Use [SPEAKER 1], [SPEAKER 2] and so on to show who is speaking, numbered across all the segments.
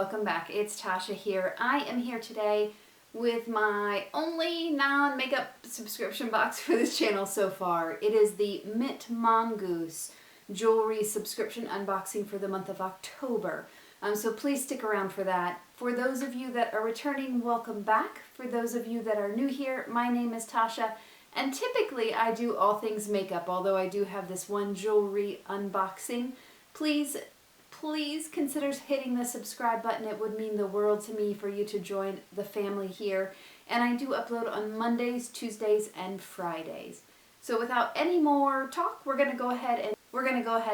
[SPEAKER 1] welcome back. It's Tasha here. I am here today with my only non-makeup subscription box for this channel so far. It is the Mintmongoose jewelry subscription unboxing for the month of October. So please stick around for that. For those of you that are returning, welcome back. For those of you that are new here, my name is Tasha, and typically I do all things makeup, although I do have this one jewelry unboxing. Please consider hitting the subscribe button. It would mean the world to me for you to join the family here. And I do upload on Mondays, Tuesdays, and Fridays. So without any more talk, we're going to go ahead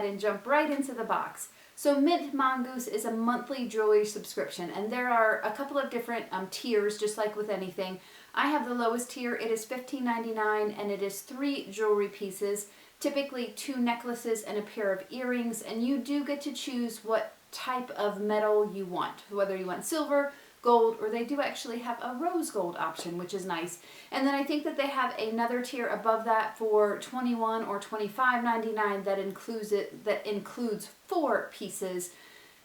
[SPEAKER 1] and jump right into the box. So Mintmongoose is a monthly jewelry subscription, and there are a couple of different tiers, just like with anything. I have the lowest tier. It is $15.99, and it is 3 jewelry pieces. Typically 2 necklaces and a pair of earrings, and you do get to choose what type of metal you want, whether you want silver, gold, or they do actually have a rose gold option, which is nice. And then I think that they have another tier above that for $21 or $25.99 that includes 4 pieces.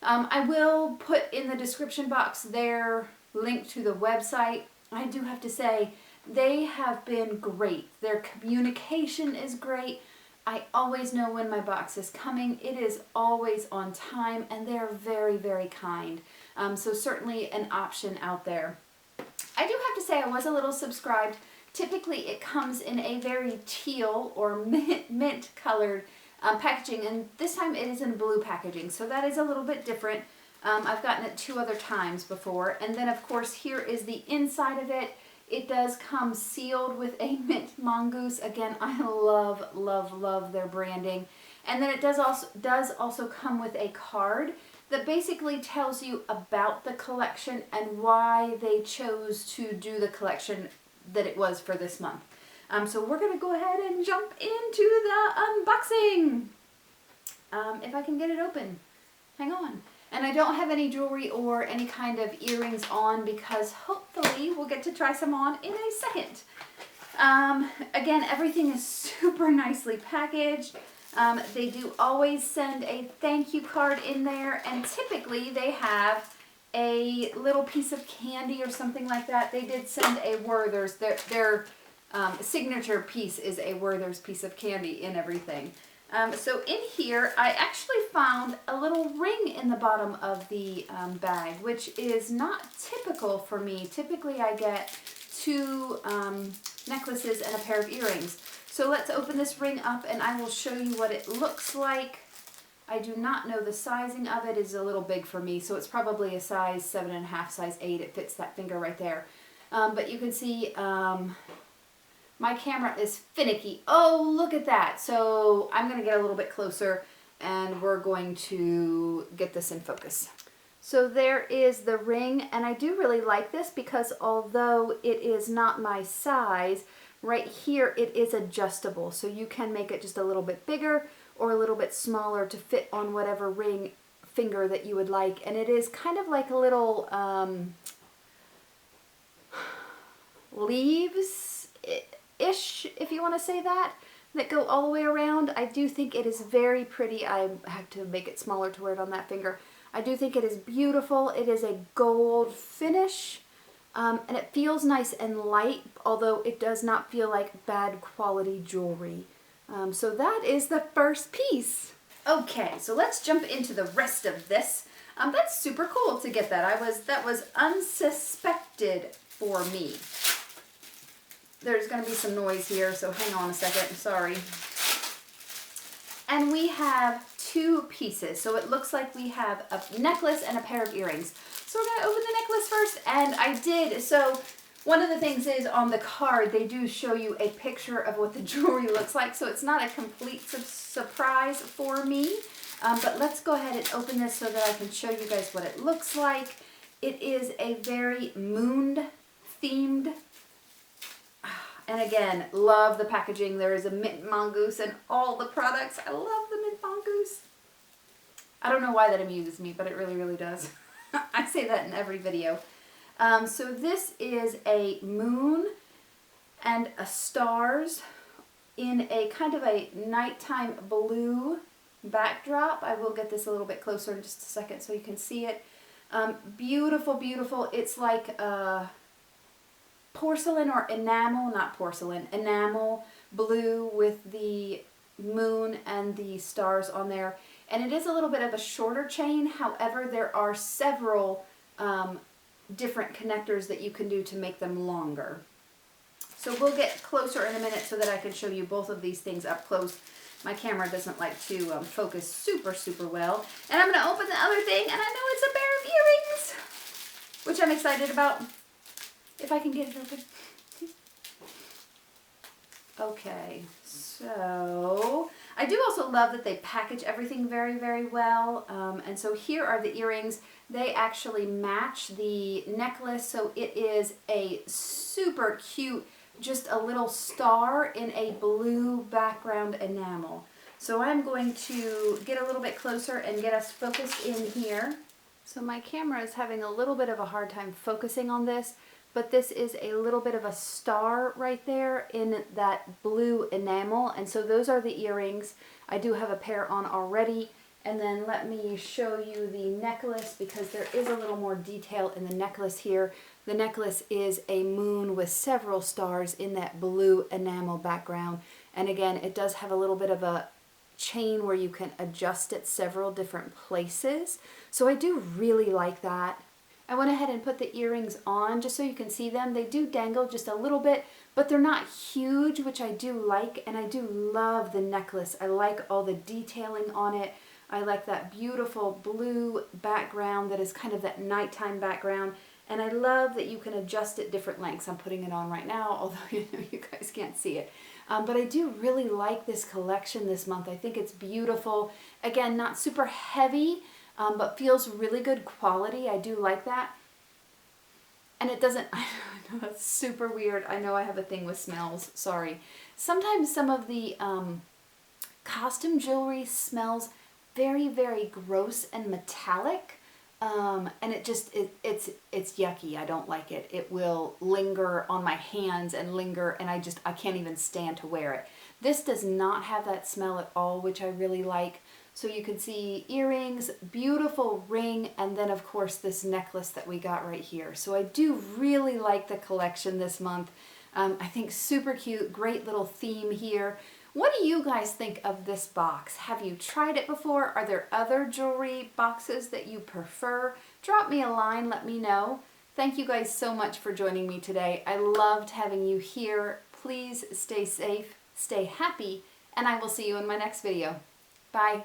[SPEAKER 1] I will put in the description box their link to the website. I do have to say, they have been great. Their communication is great. I always know when my box is coming. It is always on time, and they are very, very kind. So certainly an option out there. I do have to say I was a little subscribed. Typically it comes in a very teal or mint colored packaging, and this time it is in blue packaging, so that is a little bit different. I've gotten it 2 other times before. And then of course here is the inside of it. It does come sealed with a Mintmongoose. Again, I love their branding. And then it does also come with a card that basically tells you about the collection and why they chose to do the collection that it was for this month. So we're going to go ahead and jump into the unboxing. If I can get it open. Hang on. And I don't have any jewelry or any kind of earrings on because hopefully we'll get to try some on in a second. Again, everything is super nicely packaged. They do always send a thank you card in there, and typically they have a little piece of candy or something like that. They did send a Werther's. Their signature piece is a Werther's piece of candy in everything. So in here, I actually found a little ring in the bottom of the bag, which is not typical for me. Typically, I get 2 necklaces and a pair of earrings. So let's open this ring up, and I will show you what it looks like. I do not know the sizing of it. Is a little big for me, so it's probably a size 7.5, size 8. It fits that finger right there. But you can see... my camera is finicky. Oh, look at that. So I'm going to get a little bit closer and we're going to get this in focus. So there is the ring, and I do really like this because although it is not my size, right here it is adjustable. So you can make it just a little bit bigger or a little bit smaller to fit on whatever ring finger that you would like. And it is kind of like a little leaves-ish, if you want to say that go all the way around. I do think it is very pretty. I have to make it smaller to wear it on that finger. I do think it is beautiful. It is a gold finish, and it feels nice and light, although it does not feel like bad quality jewelry. So that is the first piece. Okay, so let's jump into the rest of this. That's super cool to get that. That was unsuspected for me. There's going to be some noise here, so hang on a second. Sorry. And we have 2 pieces. So it looks like we have a necklace and a pair of earrings. So we're going to open the necklace first, and I did. So one of the things is on the card, they do show you a picture of what the jewelry looks like. So it's not a complete surprise for me. But let's go ahead and open this so that I can show you guys what it looks like. It is a very moon-themed. And again, love the packaging. There is a Mintmongoose in all the products. I love the Mintmongoose. I don't know why that amuses me, but it really, really does. I say that in every video. So this is a moon and a stars in a kind of a nighttime blue backdrop. I will get this a little bit closer in just a second so you can see it. Beautiful, beautiful. It's like porcelain or enamel, not porcelain, enamel blue with the moon and the stars on there. And it is a little bit of a shorter chain. However, there are several different connectors that you can do to make them longer. So we'll get closer in a minute so that I can show you both of these things up close. My camera doesn't like to focus super, super well. And I'm going to open the other thing, and I know it's a pair of earrings, which I'm excited about. If I can get it open. Okay, so I do also love that they package everything very, very well. And so here are the earrings. They actually match the necklace, so it is a super cute, just a little star in a blue background enamel. So I'm going to get a little bit closer and get us focused in here. So my camera is having a little bit of a hard time focusing on this, but this is a little bit of a star right there in that blue enamel. And so those are the earrings. I do have a pair on already. And then let me show you the necklace, because there is a little more detail in the necklace here. The necklace is a moon with several stars in that blue enamel background. And again, it does have a little bit of a chain where you can adjust it several different places. So I do really like that. I went ahead and put the earrings on just so you can see them. They do dangle just a little bit, but they're not huge, which I do like. And I do love the necklace. I like all the detailing on it. I like that beautiful blue background that is kind of that nighttime background. And I love that you can adjust it different lengths. I'm putting it on right now, although you guys can't see it. But I do really like this collection this month. I think it's beautiful. Again, not super heavy, but feels really good quality. I do like that. And it doesn't, I know that's super weird. I know I have a thing with smells, sorry. Sometimes some of the costume jewelry smells very, very gross and metallic. And it just, it's yucky. I don't like it. It will linger on my hands and linger, and I can't even stand to wear it. This does not have that smell at all, which I really like. So you can see earrings, beautiful ring, and then of course this necklace that we got right here. So I do really like the collection this month. I think super cute, great little theme here. What do you guys think of this box? Have you tried it before? Are there other jewelry boxes that you prefer? Drop me a line, let me know. Thank you guys so much for joining me today. I loved having you here. Please stay safe, stay happy, and I will see you in my next video. Bye.